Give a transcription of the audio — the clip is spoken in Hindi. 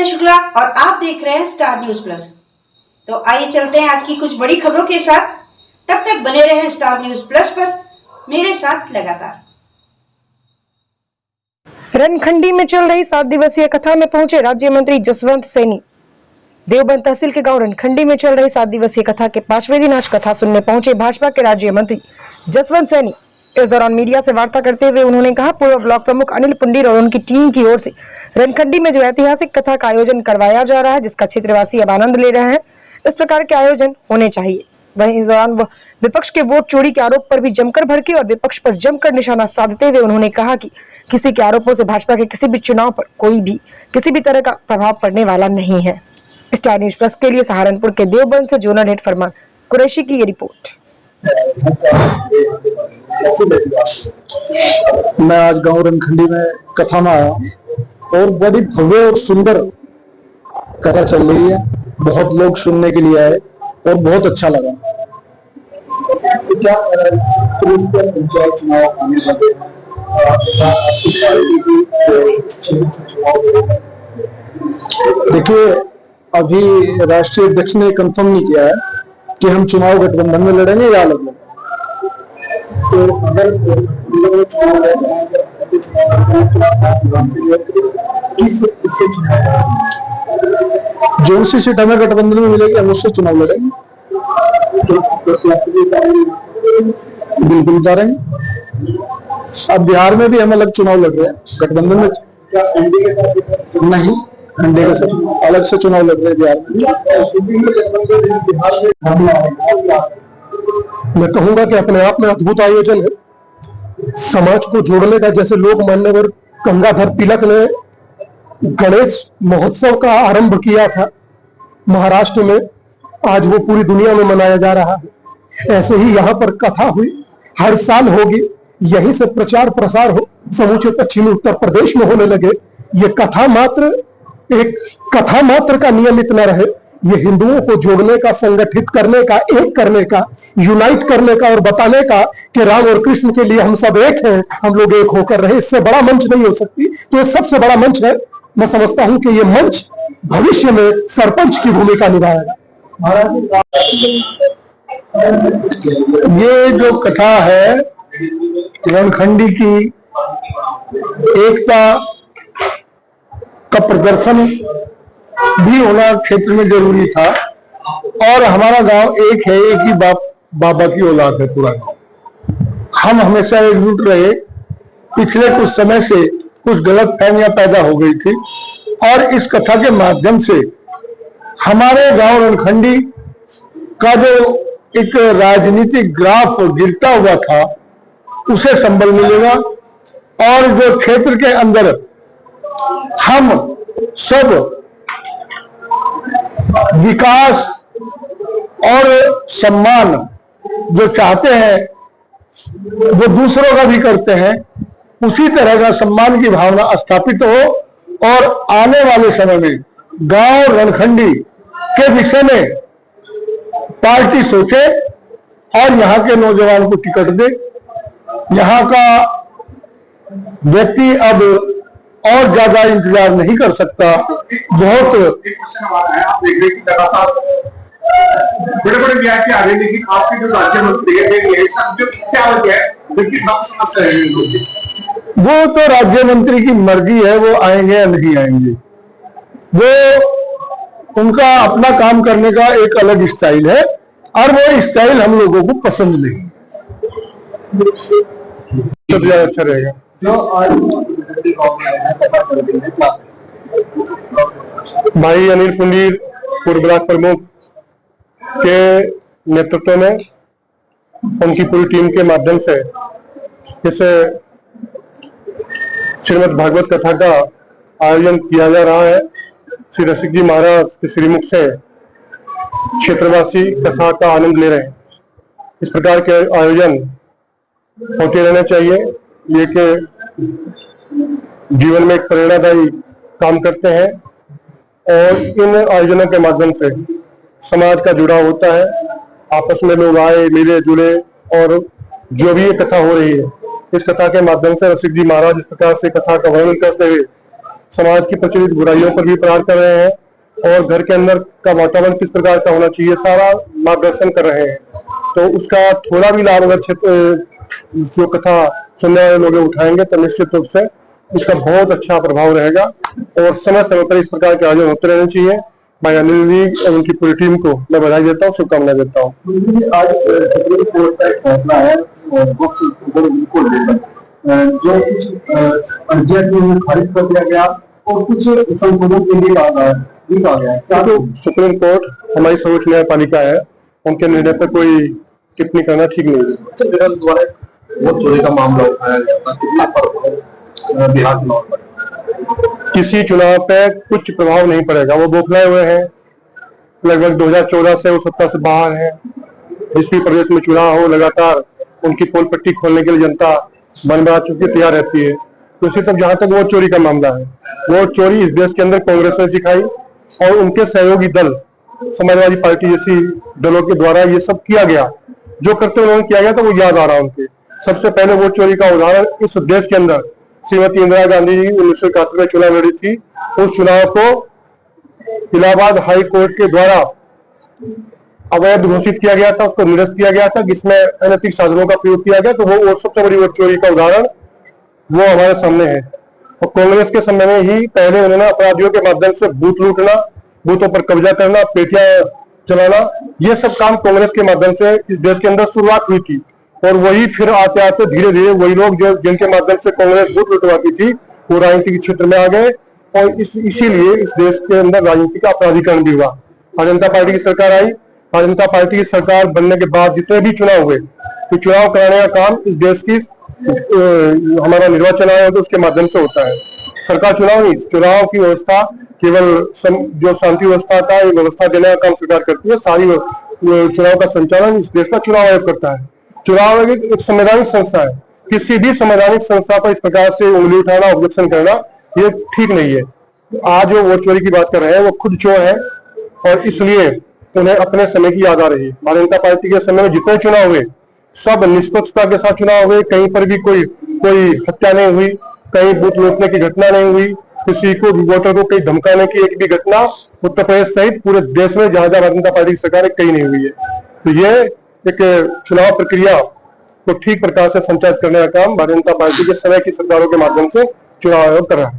मैं शुक्ला और आप देख रहे हैं स्टार न्यूज प्लस। तो आइए चलते हैं आज की कुछ बड़ी खबरों के साथ। तब तक बने रहें स्टार न्यूज प्लस पर मेरे साथ लगातार। रनखंडी में चल रही 7 दिवसीय कथा में पहुंचे राज्य मंत्री जसवंत सैनी। देवबंद तहसील के गांव रनखंडी में चल रही 7 दिवसीय कथा के 5वें दिन आज कथा सुनने पहुंचे भाजपा के राज्य मंत्री जसवंत सैनी। इस दौरान मीडिया से वार्ता करते हुए उन्होंने कहा, पूर्व ब्लॉक प्रमुख अनिल पुंडीर और उनकी टीम की ओर से रनखंडी में जो ऐतिहासिक कथा का आयोजन करवाया जा रहा है, जिसका क्षेत्रवासी अब आनंद ले रहे हैं, इस प्रकार के आयोजन होने चाहिए। वहीं इस दौरान वह विपक्ष के वोट चोरी के आरोप पर भी जमकर भड़के और विपक्ष पर जमकर निशाना साधते हुए उन्होंने कहा कि किसी के आरोपों से भाजपा के किसी भी चुनाव पर कोई भी किसी भी तरह का प्रभाव पड़ने वाला नहीं है। स्टार न्यूज प्लस के लिए सहारनपुर के देवबंद से जोनल हेड फरमान कुरैशी की ये रिपोर्ट। मैं आज गांव रनखंडी में कथा में आया और बड़ी भव्य और सुंदर कथा चल रही है। बहुत लोग सुनने के लिए आए और बहुत अच्छा लगा। क्या पंचायत चुनाव आने वाले, देखिए अभी राष्ट्रीय अध्यक्ष ने कंफर्म नहीं किया है कि हम चुनाव गठबंधन में लड़ेंगे या अलग लड़ेंगे। तो अगर जो सी सीट हमें गठबंधन में मिलेगी हम उससे चुनाव लड़ेंगे। बिल्कुल उतारेंगे। अब बिहार में भी हम अलग चुनाव लड़ रहे हैं, गठबंधन में नहीं, एनडीए के साथ अलग से चुनाव लड़ रहे हैं बिहार में। मैं कहूंगा कि अपने आप में अद्भुत आयोजन है, समाज को जोड़ने का। जैसे लोग मान्यवर गंगाधर तिलक ने गणेश महोत्सव का आरंभ किया था महाराष्ट्र में, आज वो पूरी दुनिया में मनाया जा रहा है। ऐसे ही यहाँ पर कथा हुई, हर साल होगी, यहीं से प्रचार प्रसार हो समूचे पश्चिमी उत्तर प्रदेश में होने लगे। ये कथा मात्र एक कथा मात्र का नियमित न रहे, ये हिंदुओं को जोड़ने का, संगठित करने का, एक करने का, यूनाइट करने का और बताने का कि राम और कृष्ण के लिए हम सब एक हैं, हम लोग एक होकर रहे। इससे बड़ा मंच नहीं हो सकती। तो ये सबसे बड़ा मंच है। मैं समझता हूं कि ये मंच भविष्य में सरपंच की भूमिका निभाएगा। ये जो कथा है रनखंडी की एकता का प्रदर्शन भी होना क्षेत्र में जरूरी था। और हमारा गांव एक है, एक ही बाबा की औलाद है पूरा गांव। हम हमेशा एकजुट रहे। पिछले कुछ समय से कुछ गलतफहमियां पैदा हो गई थी और इस कथा के माध्यम से हमारे गांव रनखंडी का जो एक राजनीतिक ग्राफ गिरता हुआ था उसे संबल मिलेगा और जो क्षेत्र के अंदर हम सब विकास और सम्मान जो चाहते हैं वो दूसरों का भी करते हैं, उसी तरह का सम्मान की भावना स्थापित हो और आने वाले समय में गांव रनखंडी के विषय में पार्टी सोचे और यहाँ के नौजवान को टिकट दे। यहाँ का व्यक्ति अब और ज्यादा इंतजार नहीं कर सकता। बहुत बड़े बड़े ब्याज के आ रहे, लेकिन आपके जो राज्य मंत्री है जो क्या वजह है, समस्या है। वो तो राज्य मंत्री की मर्जी है, वो आएंगे या नहीं आएंगे। वो उनका अपना काम करने का एक अलग स्टाइल है और वो स्टाइल हम लोगों को पसंद नहीं। तो ज्यादा अच्छा रहेगा। भाई अनिल पुंडीर पूर्व ब्लॉक प्रमुख के नेतृत्व में उनकी पूरी टीम के माध्यम से इस श्रीमद् भागवत कथा का आयोजन किया जा रहा है। श्री रसिक जी महाराज के श्रीमुख से क्षेत्रवासी कथा का आनंद ले रहे हैं। इस प्रकार के आयोजन होते रहने चाहिए। ये कि जीवन में एक प्रेरणादायी काम करते हैं और इन आयोजनों के माध्यम से समाज का जुड़ाव होता है। आपस में लोग आए, मिले जुले और जो भी ये कथा हो रही है, इस कथा के माध्यम से रसिक जी महाराज इस प्रकार से कथा का वर्णन करते हुए समाज की प्रचलित बुराइयों पर भी प्रहार कर रहे हैं और घर के अंदर का वातावरण किस प्रकार का होना चाहिए सारा मार्गदर्शन कर रहे हैं। तो उसका थोड़ा भी लाभ अगर क्षेत्र जो कथा सुनने वाले लोग उठाएंगे तो निश्चित रूप से इसका बहुत अच्छा प्रभाव रहेगा और समय समय पर इस प्रकार के आयोजन होते रहने चाहिए। भाई अनिल जी और उनकी पूरी टीम को मैं बधाई देता हूँ, शुभकामनाएं देता हूँ। आज सुप्रीम कोर्ट का एक फैसला है बिल्कुल जो कुछ अर्जियां थी उन्हें खारिज कर दिया गया और कुछ संशोधन के लिए कहा गया। क्या तो सुप्रीम कोर्ट हमारी सर्वोच्च न्यायपालिका है, उनके निर्णय पर कोई टिप्पणी करना ठीक नहीं है। वो चोरी का मामला उठाया गया बिहार चुनाव पर, किसी चुनाव पे कुछ प्रभाव नहीं पड़ेगा। वो बौखलाए हुए हैं, लगभग 2014 से वो सत्ता से बाहर है। जिस भी प्रदेश में चुनाव हो लगातार उनकी पोल पट्टी खोलने के लिए जनता मन बना चुकी तैयार रहती है। तो इसी तक जहां तक वो चोरी का मामला है, वो चोरी इस देश के अंदर कांग्रेस ने सिखाई और उनके सहयोगी दल समाजवादी पार्टी जैसी दलों के द्वारा ये सब किया गया। जो करते उन्होंने किया गया तो वो याद आ रहा उनके। सबसे पहले वो चोरी का उदाहरण इस देश के अंदर श्रीमती इंदिरा गांधी जी 1971 में चुनाव लड़ी थी। उस चुनाव को इलाहाबाद हाई कोर्ट के द्वारा अवैध घोषित किया गया था, उसको निरस्त किया गया था, जिसमें अनैतिक साधनों का प्रयोग किया गया। तो वो सबसे बड़ी वो चोरी का उदाहरण वो हमारे सामने है। और कांग्रेस के समय में ही पहले उन्होंने अपराधियों के माध्यम से बूथ लूटना, बूथों पर कब्जा करना, पेटियां चलाना, ये सब काम कांग्रेस के माध्यम से इस देश के अंदर शुरुआत हुई थी। और वही फिर आते आते धीरे धीरे वही लोग जो जिनके माध्यम से कांग्रेस बूथ लुटवाती थी वो राजनीतिक क्षेत्र में आ गए और इसीलिए इस देश के अंदर राजनीति का अपराधीकरण भी हुआ। भारतीय जनता पार्टी की सरकार आई। भारतीय जनता पार्टी की सरकार बनने के बाद जितने भी चुनाव हुए, तो चुनाव कराने का काम इस देश की हमारा निर्वाचन आयोग उसके माध्यम से होता है। सरकार चुनाव नहीं, चुनाव की व्यवस्था केवल जो शांति व्यवस्था का व्यवस्था देने का काम सरकार करती है। सारी चुनाव का संचालन इस देश का चुनाव आयोग करता है। चुनाव आयोग एक संवैधानिक संस्था है। किसी भी संवैधानिक संस्था पर इस प्रकार से उंगली उठाना, ऑब्जेक्शन करना, ये ठीक नहीं है। आज जो वोट चोरी की बात कर रहे हैं वो खुद चोर है और इसलिए उन्हें अपने समय की याद आ रही है। भारतीय जनता पार्टी के समय में जितने चुनाव हुए सब निष्पक्षता के साथ चुनाव हुए। कहीं पर भी कोई हत्या नहीं हुई, कहीं बूथ लूटने की घटना नहीं हुई, किसी को वोटर को कहीं धमकाने की एक भी घटना उत्तर प्रदेश सहित पूरे देश में जहां भारतीय जनता पार्टी की सरकार कहीं नहीं हुई है। तो ये एक चुनाव प्रक्रिया को ठीक प्रकार से संचालित करने का काम भारतीय जनता पार्टी के समय की सरकारों के माध्यम से चुनाव आयोग कर रहा है।